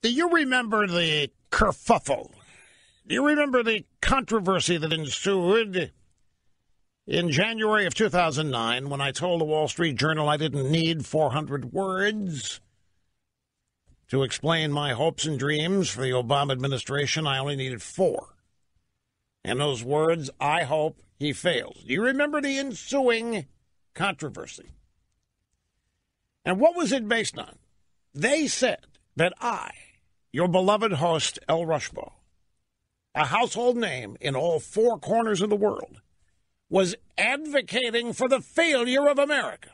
Do you remember the kerfuffle? Do you remember the controversy that ensued in January of 2009 when I told the Wall Street Journal I didn't need 400 words to explain my hopes and dreams for the Obama administration? I only needed 4. And those words, I hope he fails. Do you remember the ensuing controversy? And what was it based on? They said that I, your beloved host, El Rushbo, a household name in all 4 corners of the world, was advocating for the failure of America.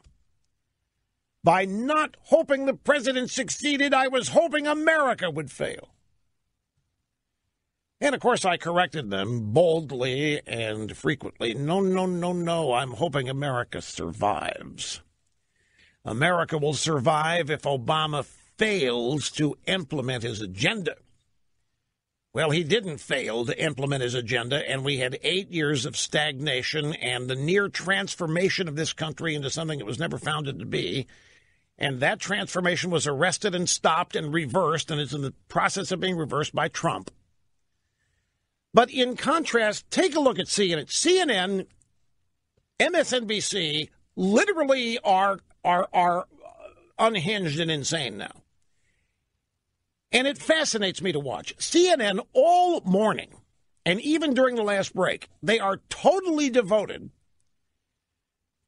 By not hoping the president succeeded, I was hoping America would fail. And, of course, I corrected them boldly and frequently. No, I'm hoping America survives. America will survive if Obama fails to implement his agenda. Well, he didn't fail to implement his agenda, and we had 8 years of stagnation and the near transformation of this country into something it was never founded to be. And that transformation was arrested and stopped and reversed, and is in the process of being reversed by Trump. But in contrast, take a look at CNN. CNN, MSNBC literally are unhinged and insane now. And it fascinates me to watch. CNN all morning, and even during the last break, they are totally devoted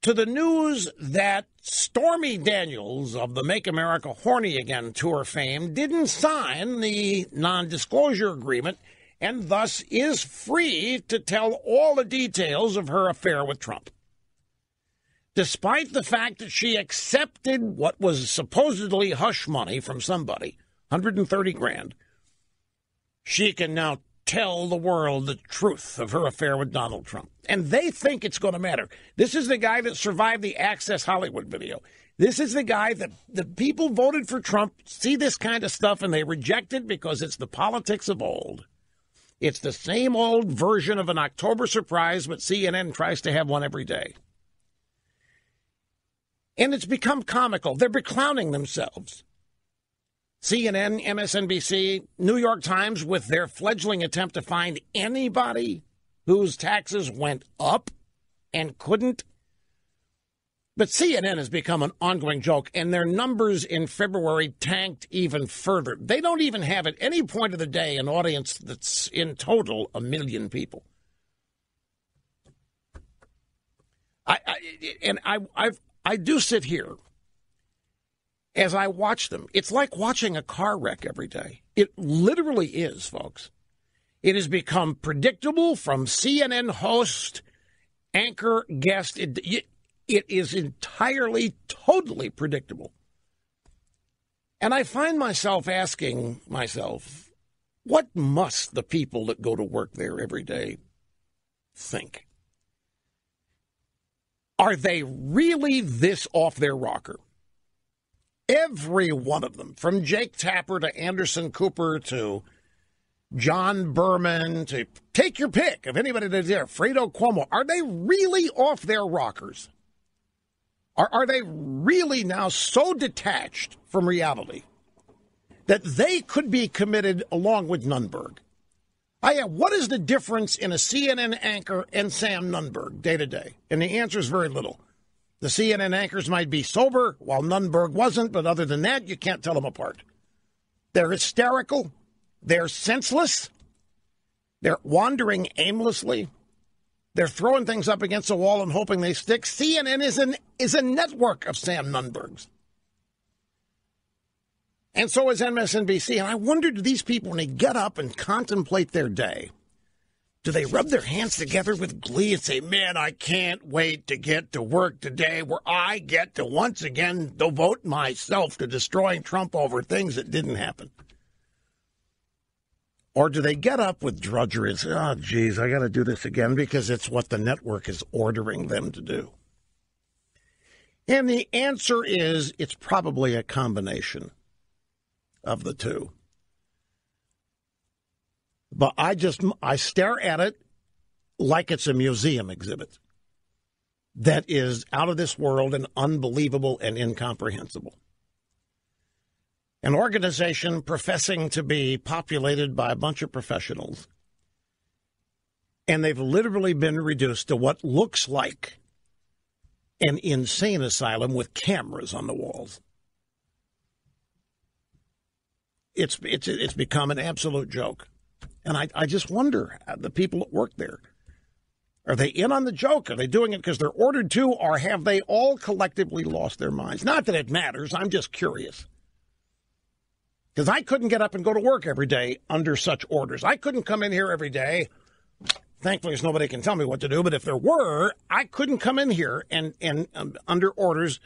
to the news that Stormy Daniels of the Make America Horny Again tour fame didn't sign the non-disclosure agreement and thus is free to tell all the details of her affair with Trump. Despite the fact that she accepted what was supposedly hush money from somebody, $130,000, she can now tell the world the truth of her affair with Donald Trump. And they think it's going to matter. This is the guy that survived the Access Hollywood video. This is the guy that the people voted for Trump, see this kind of stuff, and they reject it because it's the politics of old. It's the same old version of an October surprise, but CNN tries to have one every day. And it's become comical. They're beclowning themselves. CNN, MSNBC, New York Times, with their fledgling attempt to find anybody whose taxes went up and couldn't. But CNN has become an ongoing joke, and their numbers in February tanked even further. They don't even have at any point of the day an audience that's in total 1 million people. I do sit here as I watch them. It's like watching a car wreck every day. It literally is, folks. It has become predictable from CNN host, anchor, guest. It is entirely, totally predictable. And I find myself asking myself, what must the people that go to work there every day think? Are they really this off their rocker? Every one of them, from Jake Tapper to Anderson Cooper to John Berman to take your pick of anybody that's there, Fredo Cuomo, are they really off their rockers? Are they really now so detached from reality that they could be committed along with Nunberg? What is the difference in a CNN anchor and Sam Nunberg day to day? And the answer is very little. The CNN anchors might be sober, while Nunberg wasn't, but other than that, you can't tell them apart. They're hysterical. They're senseless. They're wandering aimlessly. They're throwing things up against the wall and hoping they stick. CNN is a network of Sam Nunbergs. And so is MSNBC. And I wonder, do these people, when they get up and contemplate their day, do they rub their hands together with glee and say, man, I can't wait to get to work today where I get to once again devote myself to destroying Trump over things that didn't happen? Or do they get up with drudgery and say, oh, geez, I got to do this again because it's what the network is ordering them to do? And the answer is it's probably a combination of the two. But I stare at it like it's a museum exhibit that is out of this world and unbelievable and incomprehensible. An organization professing to be populated by a bunch of professionals. And they've literally been reduced to what looks like an insane asylum with cameras on the walls. It's become an absolute joke. And I just wonder, the people that work there, are they in on the joke? Are they doing it because they're ordered to, or have they all collectively lost their minds? Not that it matters. I'm just curious. Because I couldn't get up and go to work every day under such orders. I couldn't come in here every day. Thankfully, there's nobody can tell me what to do. But if there were, I couldn't come in here and under orders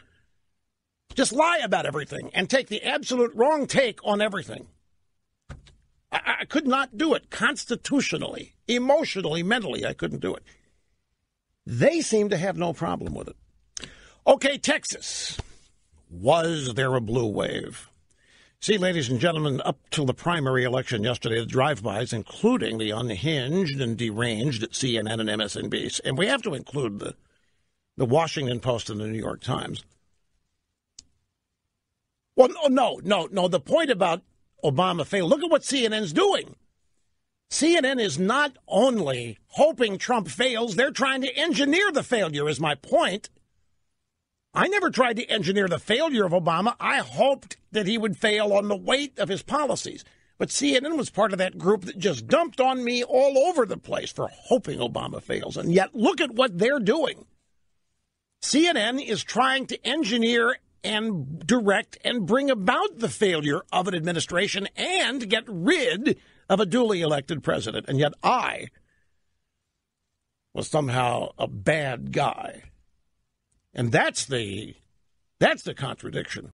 just lie about everything and take the absolute wrong take on everything. I could not do it constitutionally, emotionally, mentally. I couldn't do it. They seem to have no problem with it. Okay, Texas. Was there a blue wave? See, ladies and gentlemen, up till the primary election yesterday, the drive-bys, including the unhinged and deranged at CNN and MSNBC, and we have to include the Washington Post and the New York Times. Well, no. The point about Obama failed. Look at what CNN's doing. CNN is not only hoping Trump fails, they're trying to engineer the failure, is my point. I never tried to engineer the failure of Obama. I hoped that he would fail on the weight of his policies. But CNN was part of that group that just dumped on me all over the place for hoping Obama fails. And yet, look at what they're doing. CNN is trying to engineer and direct and bring about the failure of an administration and get rid of a duly elected president. And yet I was somehow a bad guy. And that's the contradiction.